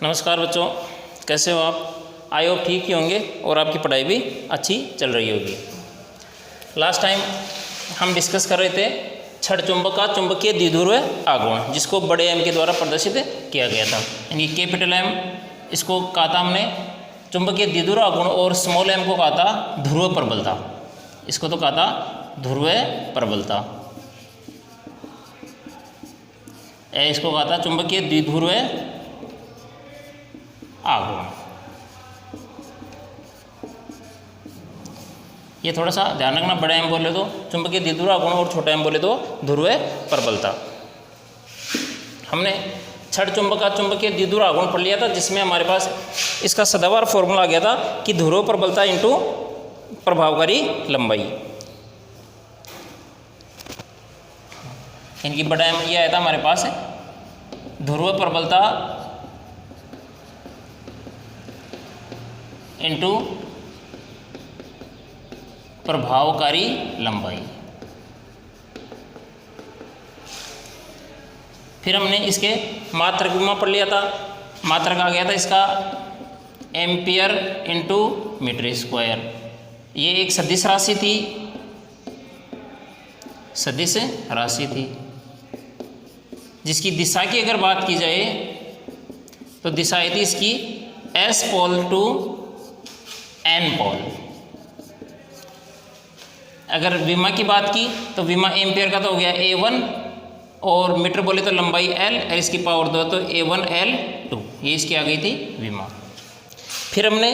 नमस्कार बच्चों, कैसे हो आप? आई होप ठीक ही होंगे और आपकी पढ़ाई भी अच्छी चल रही होगी। लास्ट टाइम हम डिस्कस कर रहे थे छड़ चुंबक का चुंबकीय द्विध्रुव आघूर्ण, जिसको बड़े एम के द्वारा प्रदर्शित किया गया था। यानी कैपिटल एम इसको कहा था हमने चुंबकीय द्विध्रुव आघूर्ण और स्मॉल एम को कहा था ध्रुव प्रबलता। इसको तो कहा था ध्रुव प्रबलता, इसको कहा था चुंबकीय द्विध्रुव आघूर्ण। ये थोड़ा सा ध्यान रखना, बड़ा एम बोले तो चुंबकीय द्विध्रुव आघूर्ण और छोटा एम बोले तो ध्रुव प्रबलता। हमने छड़ चुंबक का चुंबकीय द्विध्रुव आघूर्ण पढ़ लिया था, जिसमें हमारे पास इसका सदाबहार फॉर्मूला आ गया था कि ध्रुव प्रबलता इंटू प्रभावकारी लंबाई। इनकी बड़ा एम ये आया था हमारे पास ध्रुव प्रबलता इंटू प्रभावकारी लंबाई। फिर हमने इसके मात्रक विमा पढ़ लिया था। मात्रक आ गया था इसका एम्पियर इंटू मीटर स्क्वायर। ये एक सदिश राशि थी, सदिश राशि थी जिसकी दिशा की अगर बात की जाए तो दिशा आई थी इसकी S pole to N pole. अगर विमा की बात की तो विमा एम्पियर का तो हो गया A1 और मीटर बोले तो लंबाई L और इसकी पावर 2 तो A1 L2, ये इसकी आ गई थी विमा। फिर हमने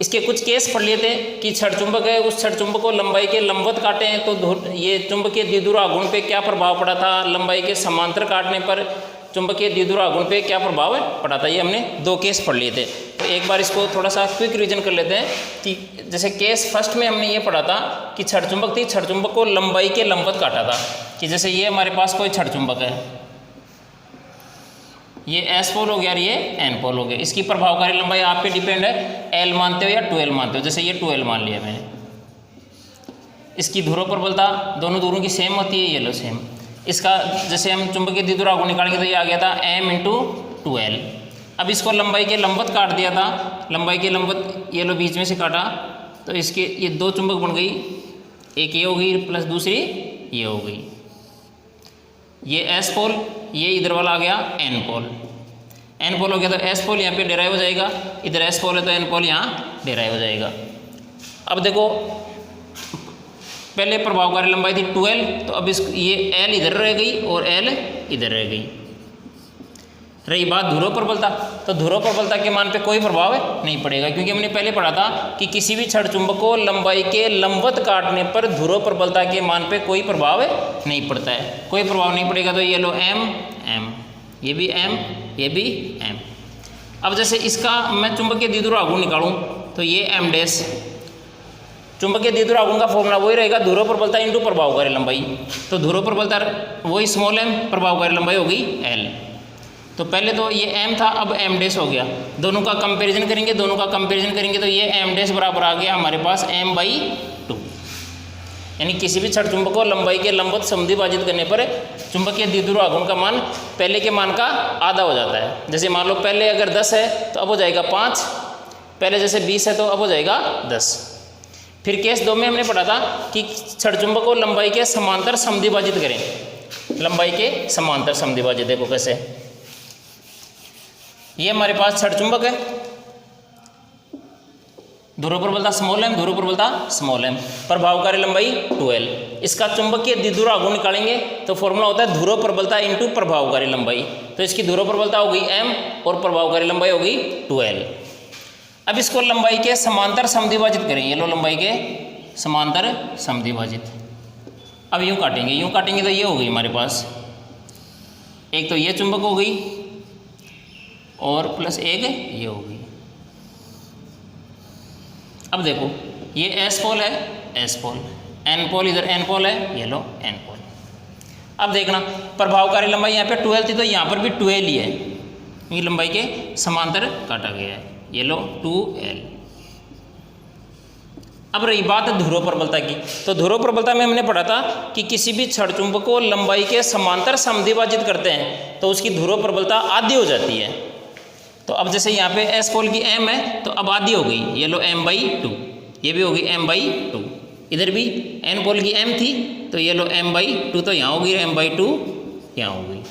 इसके कुछ केस पढ़ लिए थे कि छड़ चुंबक है, उस छड़ चुंबक को लंबाई के लंबवत काटे हैं तो ये चुंबकीय द्विध्रुव आघूर्ण पे क्या प्रभाव पड़ा था, लंबाई के समांतर काटने पर चुंबकीय द्विध्रुव आघूर्ण पे क्या प्रभाव पड़ा था। ये हमने दो केस पढ़ लिए थे। तो एक बार इसको थोड़ा सा क्विक रिवीजन कर लेते हैं कि जैसे केस फर्स्ट में हमने ये पढ़ा था कि छड़ चुंबक थी, छड़ चुंबक को लंबाई के लंबवत काटा था। कि जैसे ये हमारे पास कोई छड़ चुंबक है, ये एस पोल हो गया और ये एन पोल हो गया। इसकी प्रभावकारी लंबाई आप पे डिपेंड है, एल मानते हो या 12 मानते हो। जैसे ये 12 मान लिया मैंने। इसकी ध्रुव प्रबलता दोनों दूरों की सेम होती है, ये लो सेम। इसका जैसे हम चुंबकीय द्विध्रुव आघूर्ण निकालेंगे तो ये आ गया था m इंटू 2l। अब इसको लंबाई के लंबवत काट दिया था, लंबाई के लंबवत ये लो बीच में से काटा तो इसके ये दो चुंबक बन गई, एक ये हो गई प्लस दूसरी ये हो गई। ये एस पोल, ये इधर वाला आ गया एन पोल। एन पोल हो गया तो एस पोल यहाँ पे डेराइव हो जाएगा, इधर एस पोल है तो एन पोल यहाँ डेराइव हो जाएगा। अब देखो पहले प्रभावकारी लंबाई थी 12, तो अब इस ये L इधर रह गई और L इधर रह गई। रही बात ध्रुव प्रबलता, तो ध्रुव प्रबलता के मान पे कोई प्रभाव नहीं पड़ेगा, क्योंकि हमने पहले पढ़ा था कि किसी भी छड़ चुंबक को लंबाई के लंबवत काटने पर ध्रुव प्रबलता के मान पे कोई प्रभाव नहीं पड़ता है। कोई प्रभाव नहीं पड़ेगा तो ये लो M, ये भी M, ये भी M। अब जैसे इसका मैं चुंबकीय द्विध्रुव आघूर्ण निकालूँ तो ये M डैश, चुंबकीय द्विध्रुव आघूर्ण का फॉर्मूला वही रहेगा ध्रुव प्रबलता इंटू प्रभावकारी लंबाई। तो ध्रुव प्रबलता वही स्मॉल m, प्रभावकारी लंबाई होगी L। तो पहले तो ये m था, अब m डैश हो गया। दोनों का कंपैरिजन करेंगे, दोनों का कंपैरिजन करेंगे तो ये m डैश बराबर आ गया हमारे पास m/2। यानी किसी भी छड़ चुंबक को लंबाई के लंबवत समद्विभाजित करने पर चुंबकीय द्विध्रुव आघूर्ण का मान पहले के मान का आधा हो जाता है। जैसे मान लो पहले अगर 10 है तो अब हो जाएगा 5, पहले जैसे 20 है तो अब हो जाएगा 10। फिर केस 2 में हमने पढ़ा था कि छड़ चुंबक को लंबाई के समांतर समद्विभाजित करें। लंबाई के समांतर समद्विभाजित देखो कैसे, ये हमारे पास छड़ चुंबक है, ध्रुव प्रबलता स्मॉल m, ध्रुव प्रबलता स्मॉल m, प्रभावकारी लंबाई 2l। इसका चुंबकीय द्विध्रुव आघूर्ण निकालेंगे तो फॉर्मूला होता है ध्रुव प्रबलता इंटू प्रभावकारी लंबाई। तो इसकी ध्रुव प्रबलता हो गई m और प्रभावकारी लंबाई हो गई 2l। अब इसको लंबाई के समांतर समद्विभाजित करें, ये लो लंबाई के समांतर समद्विभाजित। अब यूँ काटेंगे तो ये हो गई हमारे पास, एक तो ये चुंबक हो गई और प्लस एक ये हो गई। अब देखो ये एस पोल है, एस पोल, एन पोल इधर एन पोल है, ये लो एन पोल। अब देखना प्रभावकारी लंबाई यहाँ पे 12 थी तो यहाँ पर भी 12 ही है, ये लंबाई के समांतर काटा गया है, ये लो 2l। अब रही बात ध्रुव प्रबलता की, तो ध्रुव प्रबलता में हमने पढ़ा था कि किसी भी छड़ चुंबक को लंबाई के समांतर समद्विभाजित करते हैं तो उसकी ध्रुव प्रबलता आधी हो जाती है। तो अब जैसे यहाँ पे एस पोल की m है तो अब आधी हो गई, ये लो m/2, ये भी होगी m/2। इधर भी n पोल की m थी तो ये लो m/2, तो यहाँ होगी m/2, यहाँ होगी।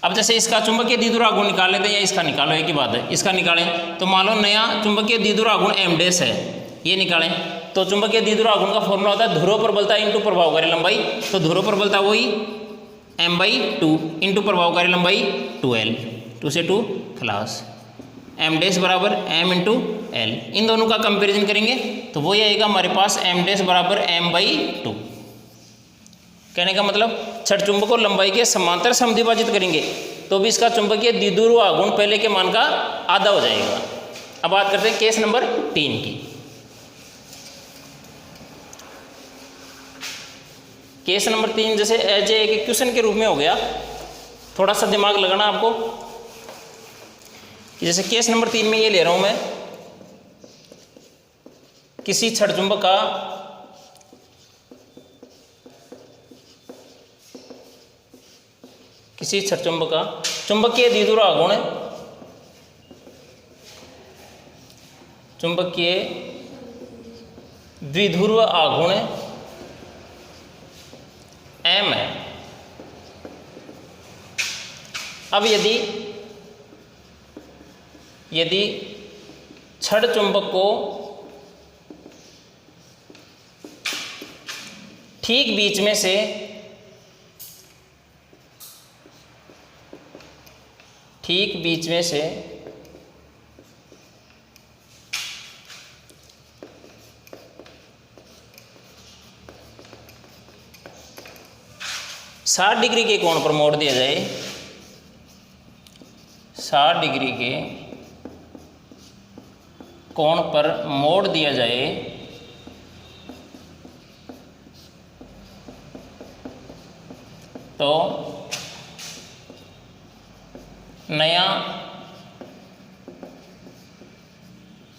अब जैसे इसका चुंबकीय द्विध्रुव आघूर्ण निकाल लेते हैं, या इसका निकालो, एक ही बात है, इसका निकालें तो मान लो नया चुंबकीय द्विध्रुव आघूर्ण m' है, ये निकालें तो चुंबकीय द्विध्रुव आघूर्ण का फॉर्मूला होता है ध्रुव प्रबलता इंटू प्रभावकारी लंबाई। तो ध्रुव प्रबलता वही m/2 इंटू प्रभावकारी लंबाई 2l, 2 से 2 खलास, m' बराबर m इंटू l। इन दोनों का कंपेरिजन करेंगे तो वही आएगा हमारे पास m' बराबर m/2। कहने का मतलब छठ चुंबक को लंबाई के समांतर समद्विभाजित करेंगे तो भी इसका चुंबकीय द्विध्रुव आघूर्ण पहले के मान का आधा हो जाएगा। अब बात करते हैं केस नंबर 3 की। केस नंबर 3 जैसे एज एक क्वेश्चन के रूप में हो गया, थोड़ा सा दिमाग लगाना आपको। जैसे केस नंबर 3 में ये ले रहा हूं मैं, किसी छठ चुंबक का चुंबकीय द्विध्रुव आघूर्ण, चुंबकीय द्विध्रुव आघूर्ण m है। अब यदि छड़ चुंबक को ठीक बीच में से साठ डिग्री के कोण पर मोड़ दिया जाए, 60 डिग्री के कोण पर मोड़ दिया जाए तो नया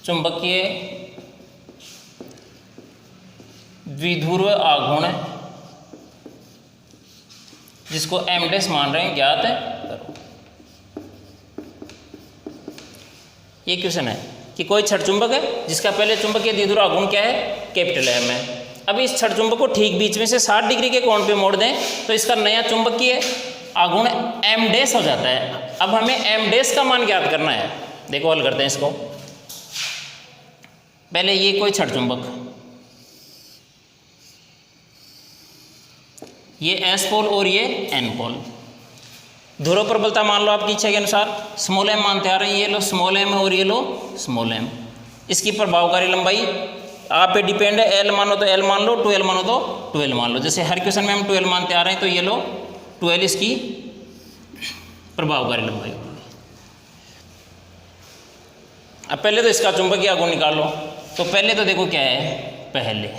चुंबकीय द्विध्रुव आघूर्ण, जिसको m' मान रहे हैं, ज्ञात करो। ये क्वेश्चन है कि कोई छड़ चुंबक है जिसका पहले चुंबकीय द्विध्रुव आघूर्ण क्या है, कैपिटल M है। अब इस छड़ चुंबक को ठीक बीच में से 60 डिग्री के कोण पे मोड़ दें तो इसका नया चुंबकीय आघूर्ण m' हो जाता है। अब हमें m' का मान ज्ञात करना है। देखो हल करते हैं इसको। पहले ये कोई छड़ चुंबक, ये S पोल और ये N पोल, ध्रुव प्रबलता मान लो आपकी इच्छा के अनुसार, स्मॉल m मानते आ रहे हैं, ये लो स्मॉल m और ये लो स्मॉल m। इसकी प्रभावकारी लंबाई आप पे डिपेंड है, L मानो तो L मान लो, 2L मानो तो 2L मान लो। जैसे हर क्वेश्चन में हम 2L मानते आ रहे हैं तो ये लो 2L इसकी प्रभावकारी लंबाई होगी। अब पहले तो इसका चुंबकीय आघूर्ण निकाल लो। तो पहले तो देखो क्या है, पहले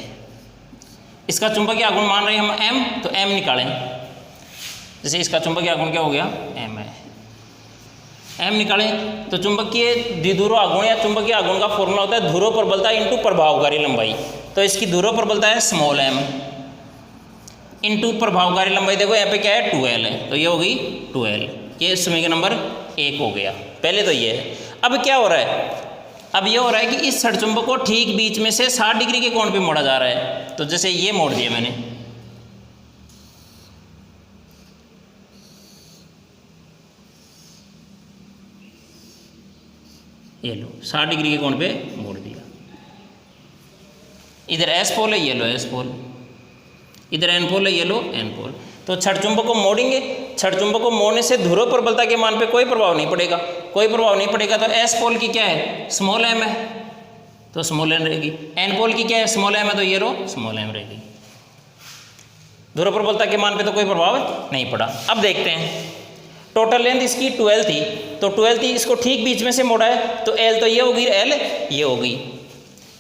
इसका चुंबकीय आघूर्ण मान रहे हैं हम m, तो m निकालें। जैसे इसका चुंबकीय आघूर्ण क्या हो गया, m है, m निकालें तो चुंबकीय द्विध्रुव आघूर्ण या चुंबकीय आघूर्ण का फॉर्मूला होता है ध्रुव प्रबलता इंटू प्रभावकारी लंबाई। तो इसकी ध्रुव प्रबलता है स्मॉल m इंटू प्रभावकारी लंबाई, देखो यहाँ पे क्या है 2L है, तो ये होगी 2L। ये समीकरण नंबर 1 हो गया। पहले तो ये है। अब क्या हो रहा है, अब ये हो रहा है कि इस छड़ चुंबक को ठीक बीच में से 60 डिग्री के कोण पे मोड़ा जा रहा है। तो जैसे ये मोड़ दिया मैंने, ये लो 60 डिग्री के कोण पे मोड़ दिया। इधर S पोल है, ये लो S पोल, इधर N पोल है, ये लो N पोल। तो छड़ चुंबक को मोड़ेंगे, छड़ चुंबक को मोड़ने से ध्रुव प्रबलता के मान पे कोई प्रभाव नहीं पड़ेगा, कोई प्रभाव नहीं पड़ेगा। तो S पोल की क्या है, स्मॉल m है, तो स्मॉल n रहेगी। N पोल की क्या है, स्मॉल m है, तो ये रो स्मॉल m रहेगी। ध्रुव प्रबलता के मान पे तो कोई प्रभाव नहीं पड़ा। अब देखते हैं, टोटल लेंथ इसकी 12 थी, तो 12 थी, इसको ठीक बीच में से मोड़ा है तो L तो ये होगी, L ये होगी,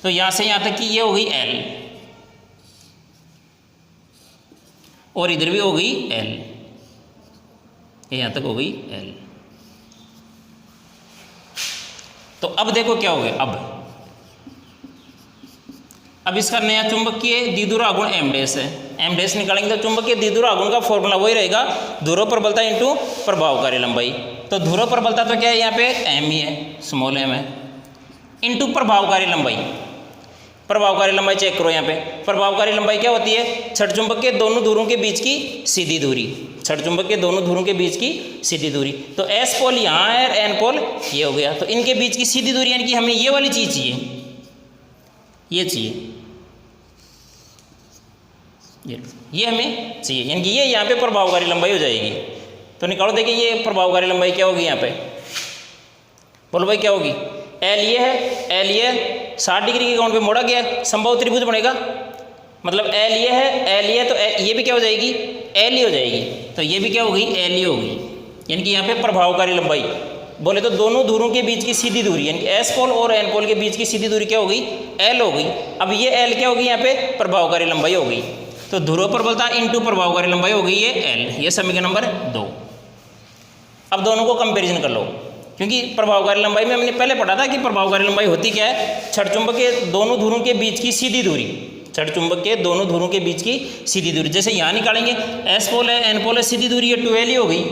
तो यहाँ से यहाँ तक की ये होगी L, और इधर भी हो गई L, ये यहाँ तक हो गई L। तो अब देखो क्या हो गया, अब इसका नया चुंबकीय द्विध्रुव आघूर्ण m' है, m' निकालेंगे तो चुंबकीय द्विध्रुव आघूर्ण का फॉर्मूला वही रहेगा ध्रुव प्रबलता इंटू प्रभावकारी लंबाई। तो ध्रुव प्रबलता तो क्या है यहाँ पे एम ही है, स्मॉल एम है, इनटू प्रभावकारी लंबाई। प्रभावकारी लंबाई चेक करो यहाँ पे, प्रभावकारी लंबाई क्या होती है, छड़ चुंबक के दोनों ध्रुवों के बीच की सीधी दूरी, छड़ चुंबक के दोनों ध्रुवों के बीच की सीधी दूरी। तो एस पोल यहाँ है और एन पोल ये हो गया, तो इनके बीच की सीधी दूरी यानी कि हमें ये वाली चीज़ चाहिए, ये चाहिए, ये हमें चाहिए, यानी कि ये यहाँ पे प्रभावकारी लंबाई हो जाएगी। तो निकालो, देखिए ये प्रभावकारी लंबाई क्या होगी यहाँ पे, बोलो भाई क्या होगी, एल ये है, एल ये 60 डिग्री के कोण पे मोड़ा गया है, समबाहु त्रिभुज बनेगा, मतलब एल ये है, एल ये, तो ये भी क्या हो जाएगी, एल ही हो जाएगी, तो ये भी क्या होगी, एल ही होगी। यानी कि यहाँ पे प्रभावकारी लंबाई बोले तो दोनों ध्रुवों के बीच की सीधी दूरी, यानी कि एस पोल और एन पोल के बीच की सीधी दूरी क्या होगी, एल हो गई। अब ये एल क्या होगी, यहाँ पे प्रभावकारी लंबाई हो गई, तो ध्रुव प्रबलता इंटू प्रभावकारी लंबाई हो गई ये एल, ये समीकरण नंबर 2। अब दोनों को कंपैरिजन कर लो, क्योंकि प्रभावकारी लंबाई में हमने पहले पढ़ा था कि प्रभावकारी लंबाई होती क्या है, छड़ चुंबक के दोनों ध्रुवों के बीच की सीधी दूरी, छड़ चुंबक के दोनों ध्रुवों के बीच की सीधी दूरी। जैसे यहाँ निकालेंगे एस पोल है, एन पोल है, सीधी दूरी है 12 ही हो गई,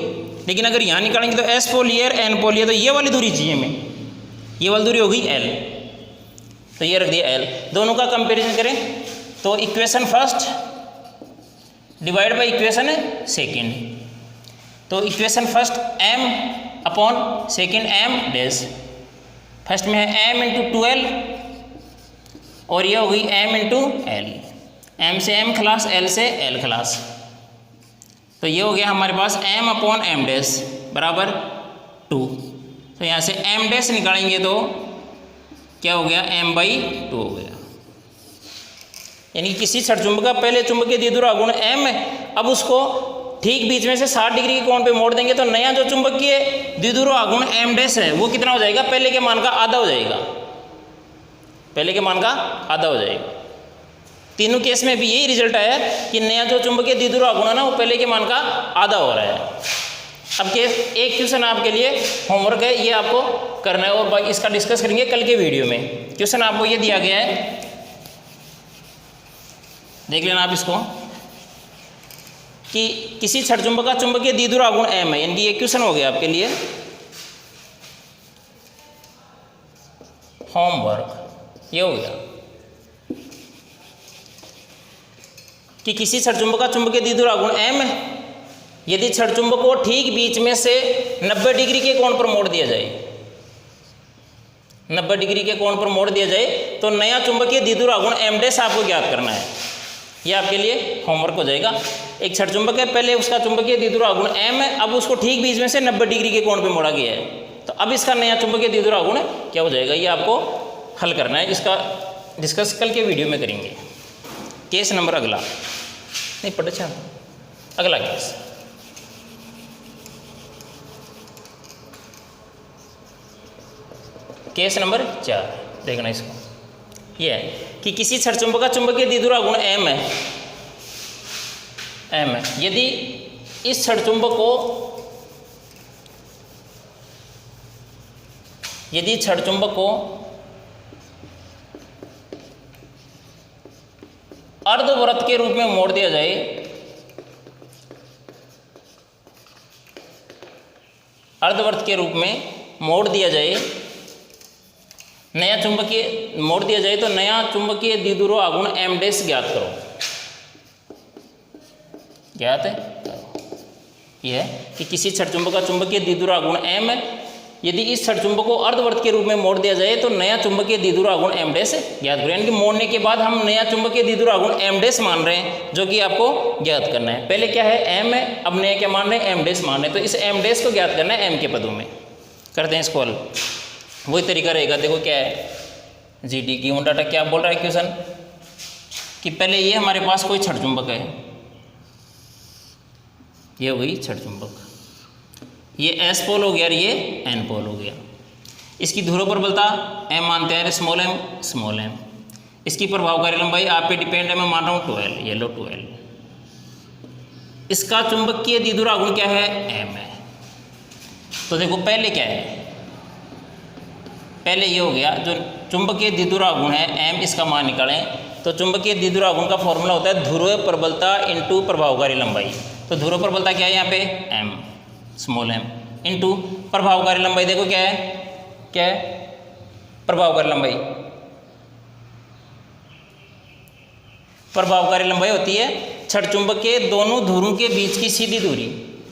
लेकिन अगर यहाँ निकालेंगे तो एस पोल ये, एन पोल ये, तो ये वाली दूरी चाहिए हमें, ये वाली दूरी हो गई एल, तो ये रख दिया एल। दोनों का कंपेरिजन करें तो equation first divide by equation second, तो equation first m upon second m dash, first में है m इंटू 12 और ये हो गई m इंटू एल, m से m खलास, l से l खलास, तो ये हो गया हमारे पास m अपॉन m डैश बराबर 2। तो यहाँ से m डैश निकालेंगे तो क्या हो गया, m बाई 2 हो गया। यानी किसी छड़ चुंबक का पहले चुंबकीय द्विध्रुव गुण m है, अब उसको ठीक बीच में से 60 डिग्री के कोण पे मोड़ देंगे तो नया जो चुंबकीय द्विध्रुव आघूर्ण m डैश है वो कितना हो जाएगा, पहले के मान का आधा हो जाएगा, पहले के मान का आधा हो जाएगा। तीनों केस में भी यही रिजल्ट आया कि नया जो चुंबकीय द्विध्रुव आघूर्ण है ना वो पहले के मान का आधा हो रहा है। अब केस एक क्वेश्चन आपके लिए होमवर्क है, ये आपको करना है और इसका डिस्कस करेंगे कल के वीडियो में। क्वेश्चन आपको ये दिया गया है, देख लेना आप इसको, कि किसी छड़ चुंबक का चुंबकीय द्विध्रुव आघूर्ण m है, यानी कि ये क्वेश्चन हो गया आपके लिए होमवर्क, ये हो गया कि किसी छड़ चुंबक का चुंबकीय द्विध्रुव आघूर्ण m है, यदि छड़ चुंबक को ठीक बीच में से 90 डिग्री के कोण पर मोड़ दिया जाए, 90 डिग्री के कोण पर मोड़ दिया जाए तो नया चुंबकीय द्विध्रुव आघूर्ण m डैश आपको ज्ञात करना है। ये आपके लिए होमवर्क हो जाएगा। एक छड़ चुंबक है, पहले उसका चुंबकीय द्विध्रुव आघूर्ण m है, अब उसको ठीक बीच में से 90 डिग्री के कोण पे मोड़ा गया है, तो अब इसका नया चुंबकीय द्विध्रुव आघूर्ण क्या हो जाएगा, ये आपको हल करना है। इसका डिस्कस कल के वीडियो में करेंगे। केस नंबर अगला नहीं पढ़े, अच्छा अगला केस, केस नंबर 4 देखना इसको। ये है कि किसी छड़ चुंबक का चुंबकीय द्विध्रुव आघूर्ण m है, यदि इस छड़ चुंबक को, यदि छड़ चुंबक को अर्धवृत्त के रूप में मोड़ दिया जाए, अर्धवृत्त के रूप में मोड़ दिया जाए, नया चुंबकीय मोड़ दिया जाए तो नया चुंबकीय द्विध्रुव आघूर्ण m डैश ज्ञात करो। ज्ञात है यह है कि किसी छड़ चुंबक का चुंबकीय द्विध्रुव आघूर्ण m है, यदि इस छड़ चुंबक को अर्धवृत्त के रूप में मोड़ दिया जाए तो नया चुंबकीय द्विध्रुव आघूर्ण m डैश ज्ञात करो। यानी कि मोड़ने के बाद हम नया चुंबकीय द्विध्रुव आघूर्ण m डैश मान रहे हैं, जो कि आपको ज्ञात करना है। पहले क्या है m है, अब नया क्या मान रहे हैं, m डैश मान रहे हैं, तो इस m डैश को ज्ञात करना है m के पदों में। करते हैं इसको हल, वही तरीका रहेगा। देखो क्या है, जी डी गिवन डाटा क्या बोल रहा है क्वेश्चन, कि पहले ये हमारे पास कोई छड़ चुंबक है, ये हो गई छड़ चुंबक, ये एस पोल हो गया और ये एन पोल हो गया। इसकी ध्रुव प्रबलता m मानते हैं, स्मॉल m, इसकी प्रभावकारी लंबाई आप पे डिपेंड है, मैं मान रहा हूँ 12, ये लो 12। इसका चुंबकीय द्विध्रुव आघूर्ण क्या है, m है। तो देखो पहले क्या है, पहले ये हो गया जो चुंबकीय द्विध्रुव आघूर्ण है m, इसका मान निकालें तो चुंबकीय द्विध्रुव आघूर्ण का फॉर्मूला होता है ध्रुव प्रबलता इंटू प्रभावकारी लंबाई। तो ध्रुव प्रबलता क्या है यहाँ पे m, स्मॉल m, इनटू प्रभावकारी लंबाई, देखो क्या है, क्या है प्रभावकारी लंबाई, प्रभावकारी लंबाई होती है छड़ चुंबक के दोनों ध्रुवों के बीच की सीधी दूरी।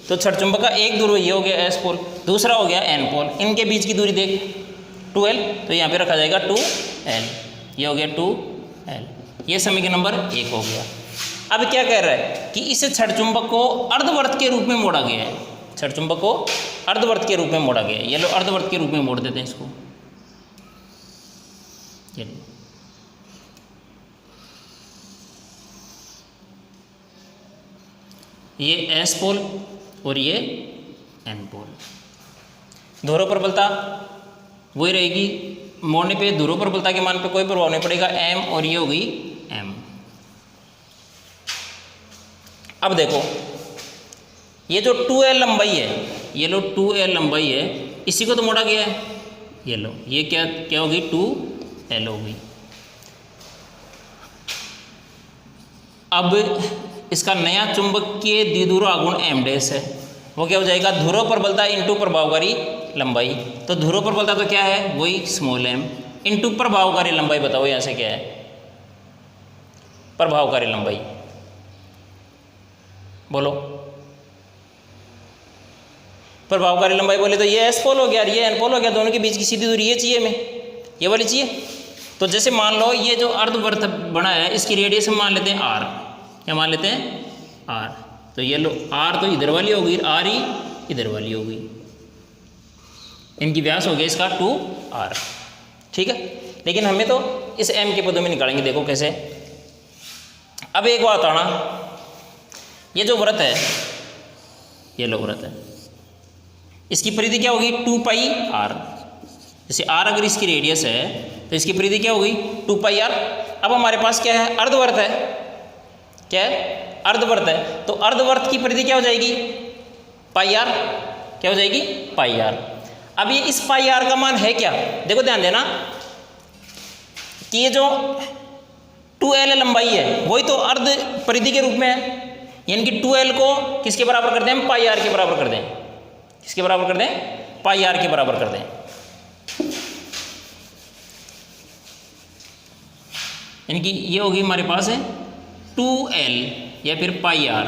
तो छड़ चुंबक का एक ध्रुव ये हो गया एस पोल, दूसरा हो गया एन पोल, इनके बीच की दूरी देख 2l, तो यहाँ पे रखा जाएगा 2l, ये हो गया 2l, ये समीकरण नंबर 1 हो गया। अब क्या कह रहा है कि इस छड़ चुंबक को अर्धवर्त के रूप में मोड़ा गया है, छड़ चुंबक को अर्धवर्त के रूप में मोड़ा गया है, ये लो अर्धवर्त के रूप में मोड़ देते हैं इसको, ये लो। ये एस पोल और ये एन पोल, ध्रुव प्रबलता वही रहेगी, मोड़ने पे ध्रुव प्रबलता के मान पे कोई प्रभाव नहीं पड़ेगा, m और ये हो गई m। अब देखो ये जो 2l लंबाई है, ये लो 2l लंबाई है, इसी को तो मोड़ा गया है, ये लो ये क्या क्या होगी 2l होगी। अब इसका नया चुंबकीय द्विध्रुव आघूर्ण m डैश है, वो क्या हो जाएगा ध्रुव प्रबलता इंटू प्रभावकारी लंबाई। तो ध्रुव प्रबलता तो क्या है वही स्मॉल m इंटू प्रभावकारी लंबाई, बताओ यहाँ से क्या है प्रभावकारी लंबाई, बोलो प्रभावकारी लंबाई बोले तो ये एस पोल हो गया और ये एन पोल हो गया, दोनों के बीच की सीधी दूरी ये चाहिए हमें, ये वाली चाहिए। तो जैसे मान लो ये जो अर्धवृत्त बना है इसकी रेडियस मान लेते हैं r, क्या मान लेते हैं r, तो ये लो r तो इधर वाली हो गई, r ही इधर वाली हो गई, इनकी व्यास हो गया इसका 2r, ठीक है। लेकिन हमें तो इस m के पदों में निकालेंगे, देखो कैसे। अब एक बात आना, ये जो व्रत है, ये लो व्रत है, इसकी परिधि क्या होगी 2 पाई r, जैसे r अगर इसकी रेडियस है तो इसकी परिधि क्या होगी 2 पाई r। अब हमारे पास क्या है अर्धवर्त है, क्या है अर्धवर्त है, तो अर्धवर्त की परिधि क्या हो जाएगी पाई r, क्या हो जाएगी पाई r। अब ये इस पाई r का मान है क्या, देखो ध्यान देना कि ये जो 2l लंबाई है वही तो अर्ध परिधि के रूप में है, यानी कि 2l को किसके बराबर कर दें, पाई r के बराबर कर दें, किसके बराबर कर दें पाई r के बराबर कर दें। यानी कि ये होगी हमारे पास है 2l या फिर पाई r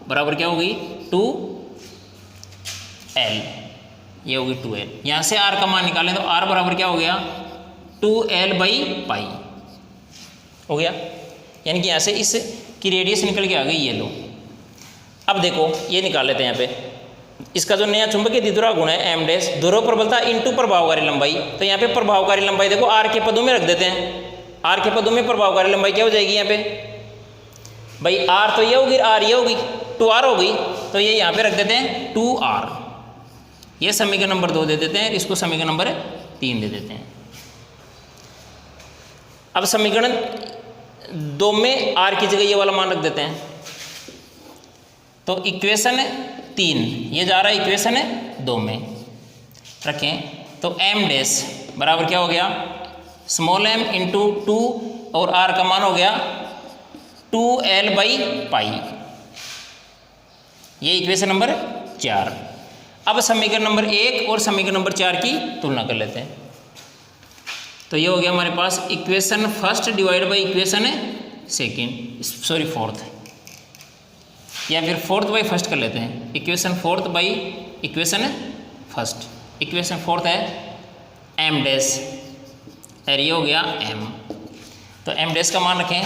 बराबर क्या होगी 2l, ये होगी 2l। यहाँ से r का मान निकालें तो r बराबर क्या हो गया 2l बाई पाई हो गया, यानी कि यहाँ से इस की रेडियस निकल के आ गई, ये लो। अब देखो ये निकाल लेते हैं यहाँ पे, इसका जो नया चुंबकीय द्विध्रुव गुण है m डैश, ध्रुव प्रबलता इंटू प्रभावकारी लंबाई। तो यहाँ पे प्रभावकारी लंबाई देखो r के पदों में रख देते हैं, r के पदों में प्रभावकारी लंबाई क्या हो जाएगी यहाँ पे भाई r तो ये होगी, r ये होगी 2r होगी, तो ये यहाँ पे रख देते हैं 2r, ये समीकरण नंबर 2 दे देते हैं, इसको समीकरण नंबर 3 दे देते हैं। अब समीकरण 2 में r की जगह ये वाला मान रख देते हैं, तो इक्वेशन 3 ये जा रहा है इक्वेशन 2 में रखें, तो m डैश बराबर क्या हो गया स्मॉल m इंटू 2 और r का मान हो गया 2l बाई पाई, ये इक्वेशन नंबर 4। अब समीकरण नंबर 1 और समीकरण नंबर 4 की तुलना कर लेते हैं, तो ये हो गया हमारे पास equation first divide by equation second, sorry fourth, या फिर फोर्थ बाई फर्स्ट कर लेते हैं, equation fourth by equation first. Equation fourth है m डैश और ये हो गया m, तो m डैश का मान रखें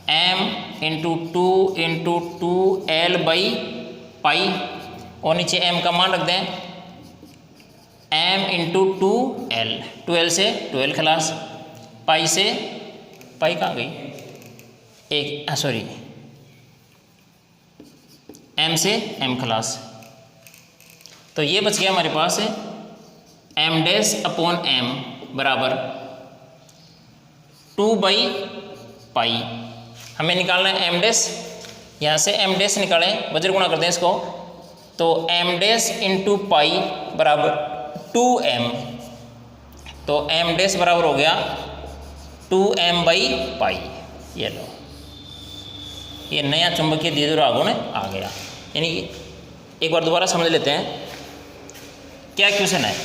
m into 2 into 2l by pi, और नीचे m का मान रख दें m इंटू 2l, 2l से 2l खलास, पाई से पाई कहाँ गई एक, सॉरी m से m खलास, तो ये बच गया हमारे पास m डैश अपॉन m बराबर 2 बाई पाई। हमें निकालना है m डैश, यहाँ से m डैश निकालें, वज्र गुणा करते हैं इसको, तो m डैश इंटू पाई बराबर 2m, तो m डैश बराबर हो गया 2m बाई पाई, ये लो ये नया चुंबकीय द्विध्रुव आघूर्ण आ गया। यानी एक बार दोबारा समझ लेते हैं क्या क्वेश्चन है।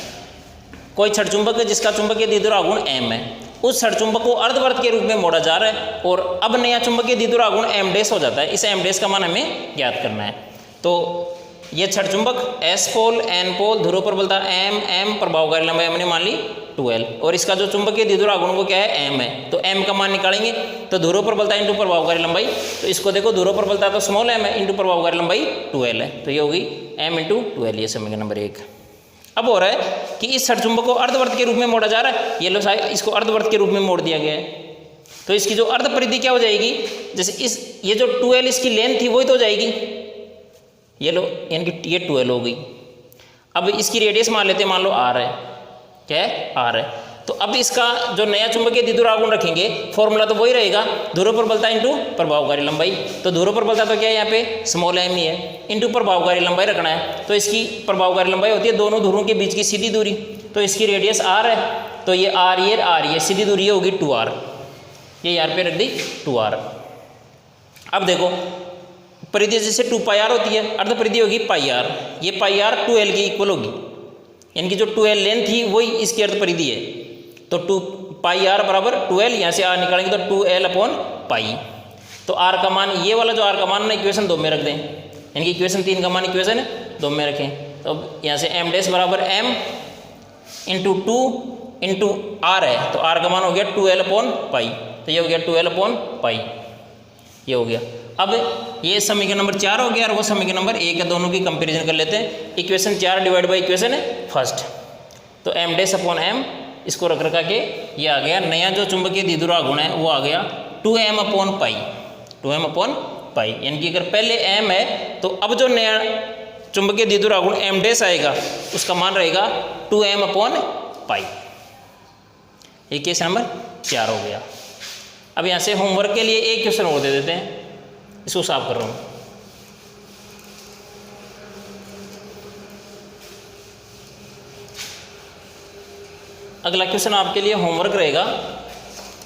कोई छड़ चुंबक है जिसका चुंबकीय द्विध्रुव आघूर्ण m है, उस छड़ चुंबक को अर्धवृत्त के रूप में मोड़ा जा रहा है और अब नया चुंबकीय द्विध्रुव आघूर्ण m डैश हो जाता है। इस m डैश का मान हमें ज्ञात करना है। तो ये छड़ चुंबक s पोल n पोल ध्रुव पर बलता m प्रभावकारी लंबाई हमने मान ली 2l और इसका जो चुंबकीय द्विध्रुव आघूर्ण वो क्या है m है। तो m का मान निकालेंगे तो ध्रुव पर बलता इंटू प्रभावकारी लंबाई, तो इसको देखो ध्रुव पर बलता तो स्मॉल m है इंटू प्रभावकारी लंबाई 2l है, तो ये होगी m इंटू 2l। ये समीकरण नंबर 1। अब हो रहा है कि इस छड़ चुंबक को अर्धवृत्त के रूप में मोड़ा जा रहा है। ये लो इसको अर्धवृत्त के रूप में मोड़ दिया गया है, तो इसकी जो अर्ध परिधि क्या हो जाएगी, जैसे इस ये जो 2l इसकी लेंथ थी वही तो हो जाएगी, ये लो यानी कि ये 2l हो गई। अब इसकी रेडियस मान लेते हैं, मान लो r है, क्या है r है। तो अब इसका जो नया चुंबकीय द्विध्रुव आघूर्ण रखेंगे फॉर्मूला तो वही रहेगा, ध्रुव पर बलता इंटू प्रभावकारी लंबाई। तो ध्रुव पर बलता तो क्या है यहाँ पे स्मॉल m ही है, इंटू प्रभावकारी लंबाई रखना है। तो इसकी प्रभावकारी लंबाई होती है दोनों ध्रुवों के बीच की सीधी दूरी, तो इसकी रेडियस r है, तो ये r सीधी दूरी ये होगी 2r, ये यहाँ पे रख दी 2r। अब देखो परिधि जैसे 2πr होती है, अर्ध परिधि होगी πr, ये πr 2l की इक्वल होगी, यानी कि जो 2l लेंथ थी वही इसकी अर्ध परिधि है। तो 2πr बराबर 2l, यहाँ से r निकालेंगे तो 2l अपॉन पाई। तो r का मान ये वाला जो r का मान ना इक्वेशन 2 में रख दें, यानी कि इक्वेशन 3 का मान इक्वेशन 2 में रखें। तो यहाँ से m डैश बराबर m इंटू 2 इंटू r है, तो r का मान हो गया 2l अपॉन पाई, तो ये हो गया 2l अपॉन पाई, ये हो गया। अब ये समीकरण नंबर 4 हो गया और वो समीकरण नंबर 1 है, दोनों की कंपैरिजन कर लेते हैं। Equation 4 divide by equation first, तो m डैश अपॉन m इसको रख रखा के ये आ गया नया जो चुंबकीय द्विध्रुव आघूर्ण है वो आ गया 2m upon pi, 2m upon pi. यानी कि अगर पहले m है तो अब जो नया चुंबकीय द्विध्रुव आघूर्ण m डैश आएगा उसका मान रहेगा 2m अपॉन पाई। ये केस नंबर 4 हो गया। अब यहाँ से होमवर्क के लिए एक क्वेश्चन और दे देते हैं, इसको साफ कर रहा हूँ। अगला क्वेश्चन आपके लिए होमवर्क रहेगा।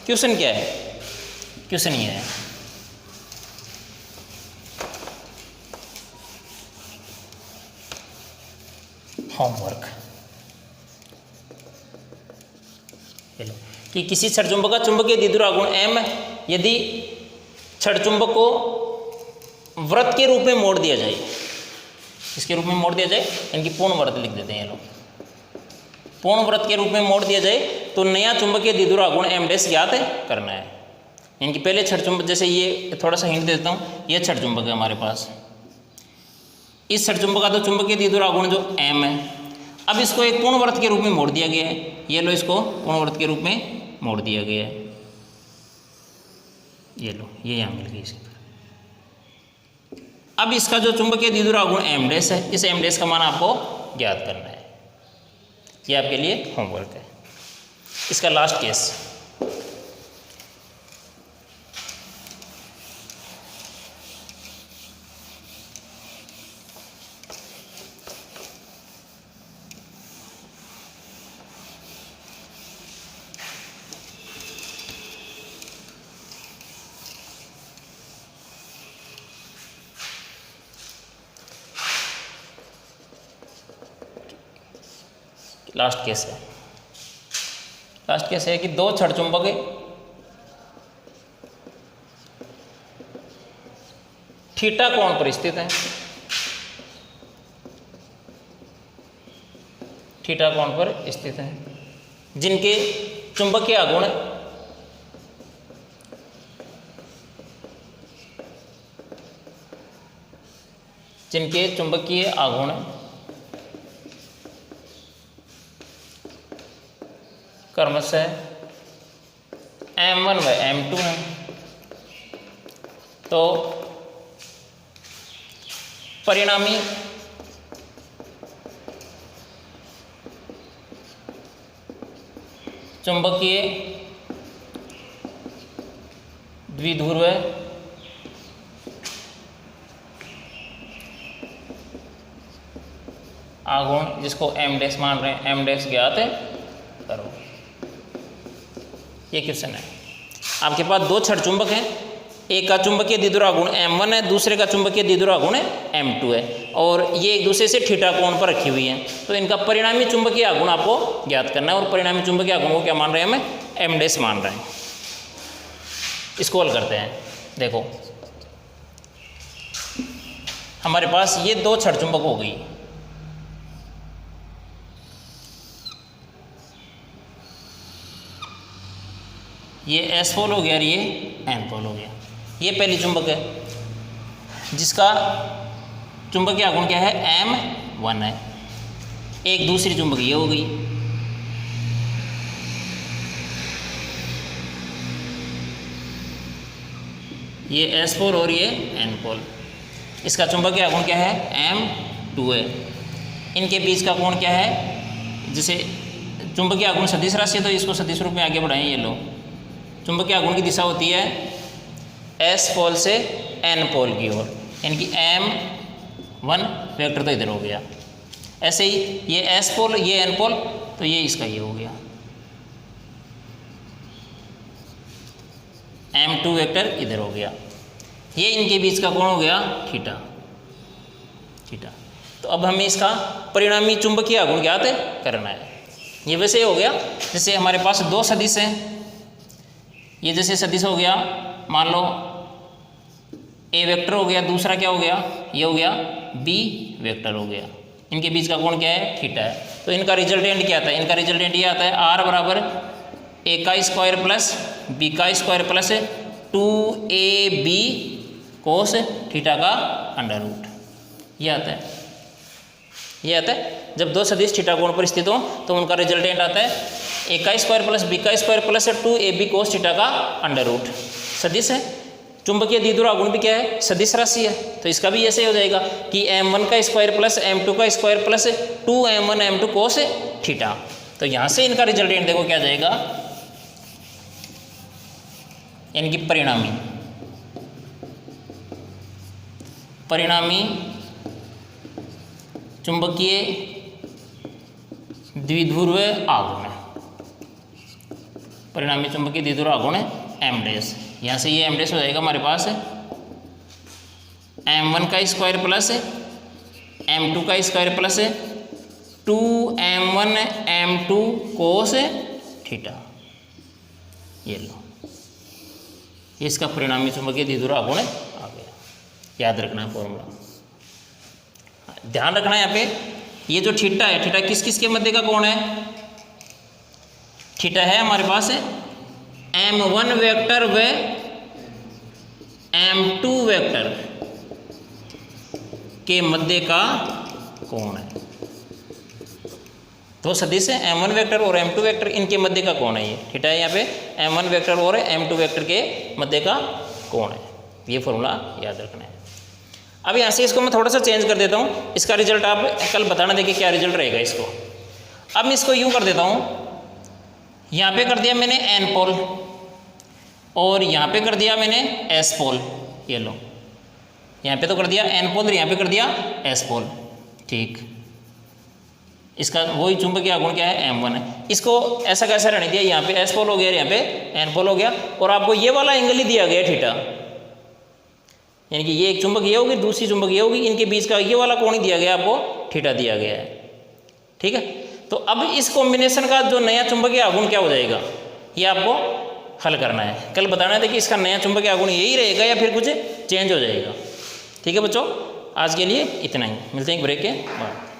क्वेश्चन क्या है, क्वेश्चन ये है होमवर्क कि किसी छड़ चुंबक का चुंबकीय द्विध्रुव आघूर्ण m है, यदि छड़ चुंबक को वृत्त के रूप में मोड़ दिया जाए, इसके रूप में मोड़ दिया जाए यानी कि पूर्ण वृत्त लिख देते हैं ये लोग, पूर्ण वृत्त के रूप में मोड़ दिया जाए तो नया चुंबकीय द्विध्रुव आघूर्ण m डैश ज्ञात करना है। यानी कि पहले छड़ चुंबक, जैसे ये थोड़ा सा हिंट देता हूँ, ये छड़ चुंबक है हमारे पास, इस छड़ चुंबक का तो चुंबकीय द्विध्रुव आघूर्ण जो m है, अब इसको एक पूर्ण वृत्त के रूप में मोड़ दिया गया है, ये लो इसको पूर्ण वृत्त के रूप में मोड़ दिया गया है, ये लो ये यहाँ मिल गई इसकी तरह। अब इसका जो चुंबकीय द्विध्रुव आघूर्ण m डैश है, इस m डैश का मान आपको ज्ञात करना है। ये आपके लिए होमवर्क है। इसका लास्ट केस, लास्ट केस है। लास्ट केस है कि दो छड़ चुंबक थीटा कोण पर स्थित हैं, थीटा कोण पर स्थित हैं, जिनके चुंबकीय आघूर्ण क्रमशः m1 व m2 है। तो परिणामी चुंबकीय द्विध्रुव आघूर्ण, जिसको m डैश मान रहे हैं, m डैश ज्ञात है करो। ये क्वेश्चन है। आपके पास दो छड़ चुंबक हैं, एक का चुंबकीय द्विध्रुव आघूर्ण m1 है, दूसरे का चुंबकीय द्विध्रुव आघूर्ण m2 है। और ये एक दूसरे से थीटा कोण पर रखी हुई हैं। तो इनका परिणामी चुंबकीय आघूर्ण आपको ज्ञात करना है और परिणामी चुंबकीय आघूर्ण को क्या मान रहे हैं, हमें m' मान रहे हैं। इसको हल करते हैं। देखो हमारे पास ये दो छड़ चुंबक हो गई, ये S पोल हो गया और ये N पोल हो गया। ये पहली चुंबक है जिसका चुंबकीय आघूर्ण क्या है, M1 है। एक दूसरी चुंबक ये हो गई, ये S पोल और ये N पोल। इसका चुंबकीय आघूर्ण क्या है, M2 है। इनके बीच का कोण क्या है, जैसे चुंबकीय आघूर्ण सदिश राशि है तो इसको सदिश रूप में आगे बढ़ाएं। ये लो, चुंबकीय आघूर्ण की दिशा होती है S पोल से N पोल की ओर, यानी कि M1 वेक्टर तो इधर हो गया। ऐसे ही ये S पोल, ये N पोल, तो ये इसका ये हो गया M2 वेक्टर इधर हो गया। ये इनके बीच का कोण हो गया थीटा, थीटा। तो अब हमें इसका परिणामी चुंबकीय आघूर्ण ज्ञात करना है। ये वैसे हो गया जैसे हमारे पास दो सदिश हैं। ये जैसे सदिश हो गया, मान लो A वेक्टर हो गया, दूसरा क्या हो गया, ये हो गया B वेक्टर हो गया। इनके बीच का कोण क्या है, थीटा है। तो इनका रिजल्टेंट क्या आता है, इनका रिजल्टेंट ये आता है R बराबर A का स्क्वायर प्लस B का square plus 2AB cos theta का अंडर रूट। ये आता है, ये आता है। जब दो सदिश थीटा कोण पर स्थित हो तो उनका रिजल्टेंट आता है A का स्क्वायर प्लस B का square plus 2AB cos theta का अंडर रूट। सदिश है, चुंबकीय द्विध्रुव आघूर्ण भी क्या है, सदिश राशि है। तो इसका भी ऐसे हो जाएगा कि M1 का स्क्वायर प्लस M2 का square plus 2M1 M2 cos theta. तो यहाँ से इनका रिजल्टेंट देखो क्या जाएगा, यानी कि परिणामी चुंबकीय द्विध्रुव आघूर्ण, परिणामी चुंबकीय द्विध्रुव आघूर्ण M'। यहाँ से ये M' हो जाएगा हमारे पास M1 का स्क्वायर प्लस M2 का square plus 2M1 M2 cos theta. ये लो, ये इसका परिणामी चुंबकीय द्विध्रुव आघूर्ण आ गया। याद रखना है फॉर्मूला, ध्यान रखना है यहाँ पे। ये जो थीटा है, थीटा किस किस के मध्य का कोण है, थीटा है हमारे पास M1 वेक्टर व M2 वेक्टर के मध्य का कोण है। तो सदिश है M1 वेक्टर और M2 वेक्टर, इनके मध्य का कोण है ये थीटा है। यहाँ पे M1 वेक्टर और M2 वेक्टर के मध्य का कोण है। ये फॉर्मूला याद रखना है। अब यहाँ से इसको मैं थोड़ा सा चेंज कर देता हूँ, इसका रिजल्ट आप कल बताना, देखिए क्या रिजल्ट रहेगा इसको। अब मैं इसको यूँ कर देता हूँ, यहाँ पे कर दिया मैंने N पोल और यहाँ पे कर दिया मैंने S पोल। ये लो, यहाँ पे तो कर दिया N पोल और यहाँ पे कर दिया S पोल। ठीक, इसका वही चुंबकीय आघूर्ण क्या है, M1 है। इसको ऐसा कैसा रहने दिया, यहाँ पे S पोल हो गया, यहाँ पे N पोल हो गया और आपको ये वाला एंगल ही दिया गया थीटा, यानी कि ये एक चुंबक ये होगी, दूसरी चुंबक ये होगी, इनके बीच का ये वाला कोण ही दिया गया, आपको थीटा दिया गया है। ठीक है, तो अब इस कॉम्बिनेशन का जो नया चुंबकीय आघूर्ण क्या हो जाएगा, ये आपको हल करना है। कल बताना है कि इसका नया चुंबकीय आघूर्ण यही रहेगा या फिर कुछ चेंज हो जाएगा। ठीक है बच्चों, आज के लिए इतना ही, मिलते हैं एक ब्रेक के बाद।